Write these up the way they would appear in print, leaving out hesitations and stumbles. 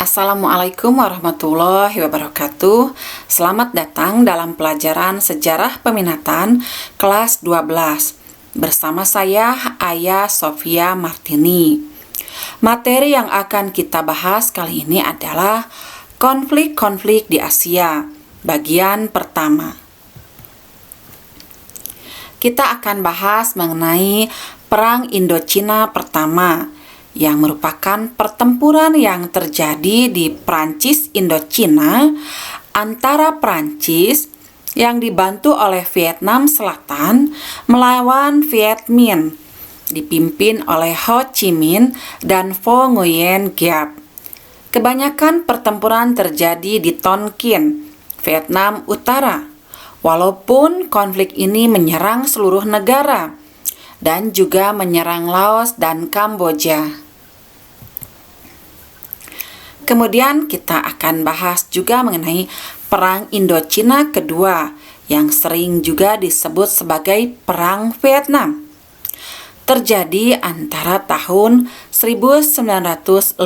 Assalamualaikum warahmatullahi wabarakatuh. Selamat datang dalam pelajaran Sejarah Peminatan kelas 12 bersama saya Aya Sofia Martini. Materi yang akan kita bahas kali ini adalah konflik-konflik di Asia, bagian pertama. Kita akan bahas mengenai Perang Indochina Pertama, yang merupakan pertempuran yang terjadi di Prancis Indochina antara Prancis yang dibantu oleh Vietnam Selatan melawan Viet Minh dipimpin oleh Ho Chi Minh dan Pho Nguyen Giap. Kebanyakan pertempuran terjadi di Tonkin, Vietnam Utara, walaupun konflik ini menyerang seluruh negara dan juga menyerang Laos dan Kamboja. Kemudian kita akan bahas juga mengenai Perang Indochina Kedua yang sering juga disebut sebagai Perang Vietnam. Terjadi antara tahun 1957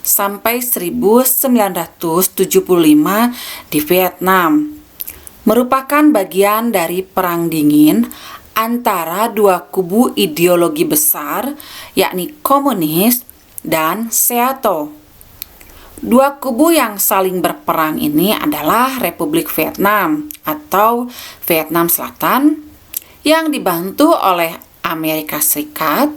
sampai 1975 di Vietnam. Merupakan bagian dari Perang Dingin antara dua kubu ideologi besar, yakni komunis dan Seato. Dua kubu yang saling berperang ini adalah Republik Vietnam atau Vietnam Selatan yang dibantu oleh Amerika Serikat,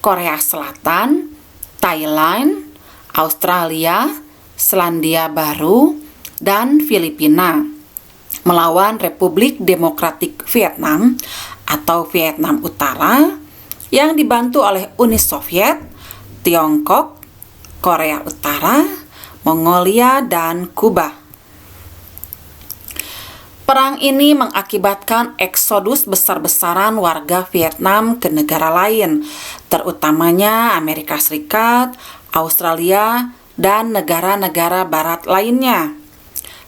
Korea Selatan, Thailand, Australia, Selandia Baru, dan Filipina melawan Republik Demokratik Vietnam atau Vietnam Utara yang dibantu oleh Uni Soviet, Tiongkok, Korea Utara, Mongolia, dan Kuba. Perang ini mengakibatkan eksodus besar-besaran warga Vietnam ke negara lain, terutamanya Amerika Serikat, Australia, dan negara-negara barat lainnya.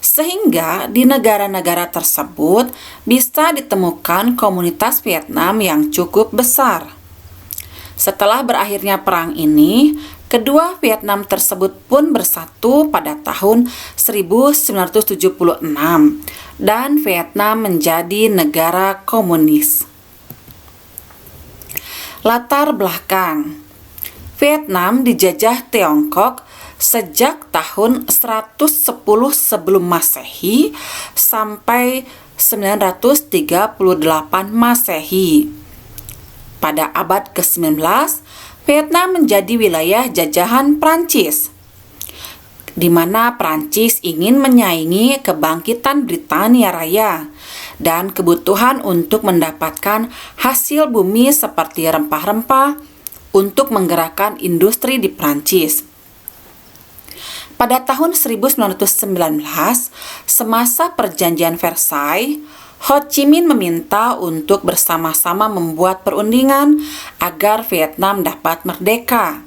Sehingga di negara-negara tersebut bisa ditemukan komunitas Vietnam yang cukup besar. Setelah berakhirnya perang ini, kedua Vietnam tersebut pun bersatu pada tahun 1976 dan Vietnam menjadi negara komunis. Latar belakang: Vietnam dijajah Tiongkok sejak tahun 110 sebelum Masehi sampai 938 Masehi. Pada abad ke-19, Vietnam menjadi wilayah jajahan Prancis, di mana Prancis ingin menyaingi kebangkitan Britania Raya dan kebutuhan untuk mendapatkan hasil bumi seperti rempah-rempah untuk menggerakkan industri di Prancis. Pada tahun 1919, semasa Perjanjian Versailles, Ho Chi Minh meminta untuk bersama-sama membuat perundingan agar Vietnam dapat merdeka.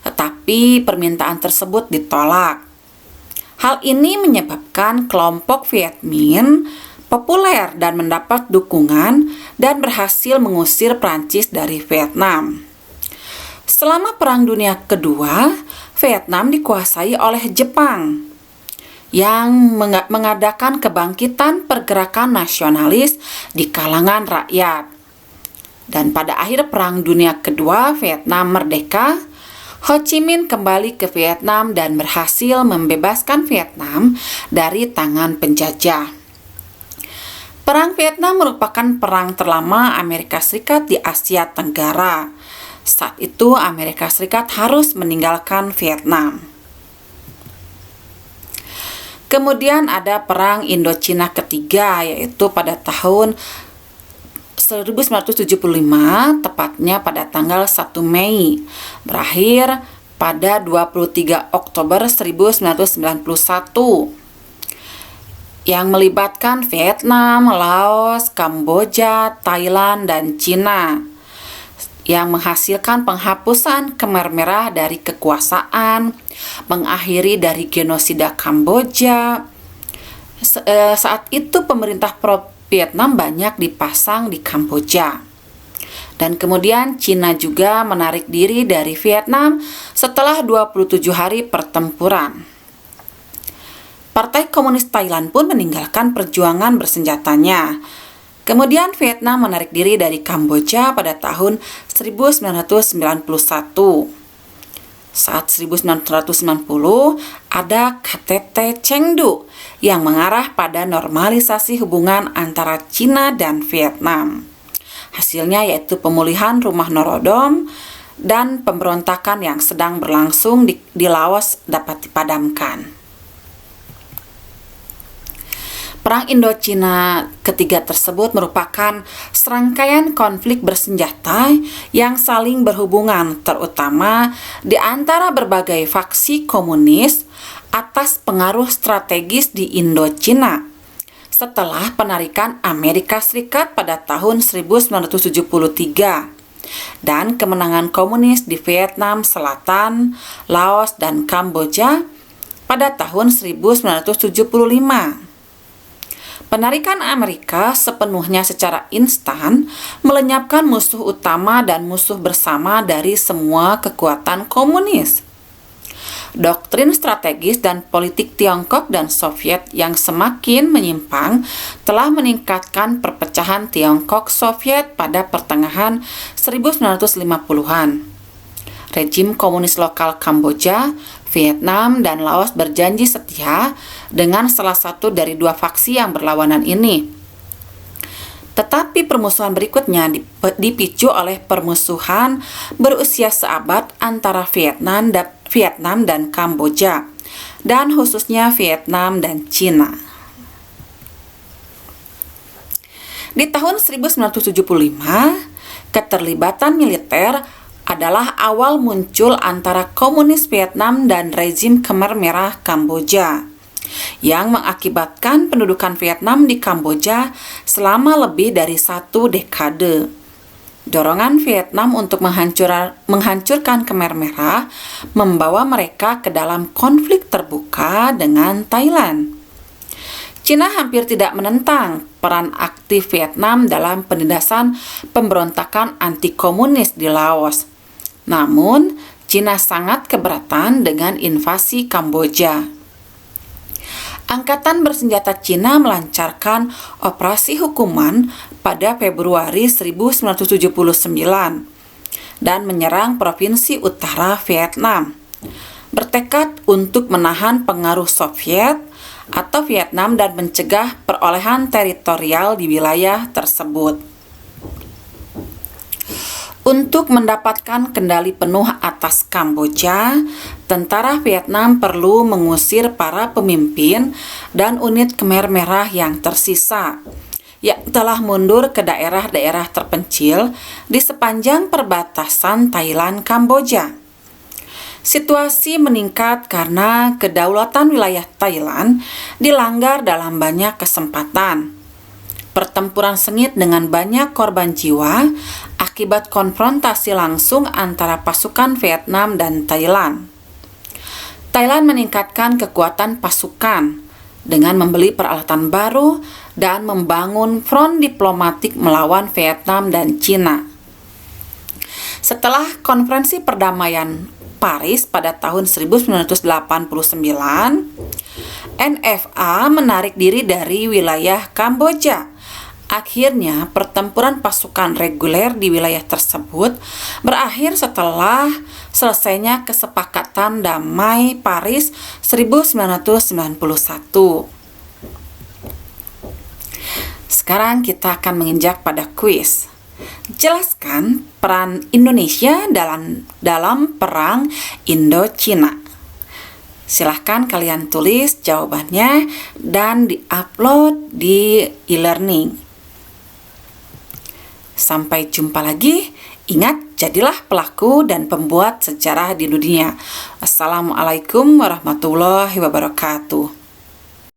Tetapi permintaan tersebut ditolak. Hal ini menyebabkan kelompok Viet Minh populer dan mendapat dukungan dan berhasil mengusir Prancis dari Vietnam. Selama Perang Dunia Kedua, Vietnam dikuasai oleh Jepang yang mengadakan kebangkitan pergerakan nasionalis di kalangan rakyat. Dan pada akhir Perang Dunia Kedua, Vietnam merdeka. Ho Chi Minh kembali ke Vietnam dan berhasil membebaskan Vietnam dari tangan penjajah. Perang Vietnam merupakan perang terlama Amerika Serikat di Asia Tenggara. Saat itu Amerika Serikat harus meninggalkan Vietnam. Kemudian ada Perang Indochina Ketiga, yaitu pada tahun 1975, tepatnya pada tanggal 1 Mei, berakhir pada 23 Oktober 1991, yang melibatkan Vietnam, Laos, Kamboja, Thailand, dan Cina, yang menghasilkan penghapusan Khmer Merah dari kekuasaan, mengakhiri dari genosida Kamboja. Saat itu pemerintah pro-Vietnam banyak dipasang di Kamboja. Dan kemudian Cina juga menarik diri dari Vietnam setelah 27 hari pertempuran. Partai Komunis Thailand pun meninggalkan perjuangan bersenjatanya. Kemudian Vietnam menarik diri dari Kamboja pada tahun 1991. Saat 1990, ada KTT Chengdu yang mengarah pada normalisasi hubungan antara Cina dan Vietnam. Hasilnya yaitu pemulihan rumah Norodom dan pemberontakan yang sedang berlangsung di Laos dapat dipadamkan. Perang Indochina ketiga tersebut merupakan serangkaian konflik bersenjata yang saling berhubungan, terutama di antara berbagai faksi komunis atas pengaruh strategis di Indochina. Setelah penarikan Amerika Serikat pada tahun 1973 dan kemenangan komunis di Vietnam Selatan, Laos, dan Kamboja pada tahun 1975. Penarikan Amerika sepenuhnya secara instan melenyapkan musuh utama dan musuh bersama dari semua kekuatan komunis. Doktrin strategis dan politik Tiongkok dan Soviet yang semakin menyimpang telah meningkatkan perpecahan Tiongkok-Soviet pada pertengahan 1950-an. Rejim komunis lokal Kamboja, Vietnam, dan Laos berjanji setia dengan salah satu dari dua faksi yang berlawanan ini. Tetapi permusuhan berikutnya dipicu oleh permusuhan berusia seabad antara Vietnam dan Kamboja, dan khususnya Vietnam dan Cina. Di tahun 1975, keterlibatan militer adalah awal muncul antara komunis Vietnam dan rezim Khmer Merah Kamboja, yang mengakibatkan pendudukan Vietnam di Kamboja selama lebih dari 1 dekade. Dorongan Vietnam untuk menghancurkan Khmer Merah membawa mereka ke dalam konflik terbuka dengan Thailand. Cina hampir tidak menentang peran aktif Vietnam dalam penindasan pemberontakan anti-komunis di Laos. Namun, Cina sangat keberatan dengan invasi Kamboja. Angkatan bersenjata Cina melancarkan operasi hukuman pada Februari 1979 dan menyerang provinsi utara Vietnam, bertekad untuk menahan pengaruh Soviet atau Vietnam dan mencegah perolehan teritorial di wilayah tersebut. Untuk mendapatkan kendali penuh atas Kamboja, tentara Vietnam perlu mengusir para pemimpin dan unit Khmer Merah yang tersisa, yang telah mundur ke daerah-daerah terpencil di sepanjang perbatasan Thailand-Kamboja. Situasi meningkat karena kedaulatan wilayah Thailand dilanggar dalam banyak kesempatan. Pertempuran sengit dengan banyak korban jiwa akibat konfrontasi langsung antara pasukan Vietnam dan Thailand. Thailand meningkatkan kekuatan pasukan dengan membeli peralatan baru dan membangun front diplomatik melawan Vietnam dan Cina. Setelah konferensi perdamaian Paris pada tahun 1989, NFA menarik diri dari wilayah Kamboja. Akhirnya, pertempuran pasukan reguler di wilayah tersebut berakhir setelah selesainya kesepakatan damai Paris 1991. Sekarang kita akan menginjak pada kuis. Jelaskan peran Indonesia dalam perang Indochina. Silahkan kalian tulis jawabannya dan di-upload di e-learning. Sampai jumpa lagi. Ingat, jadilah pelaku dan pembuat sejarah di dunia. Assalamualaikum warahmatullahi wabarakatuh.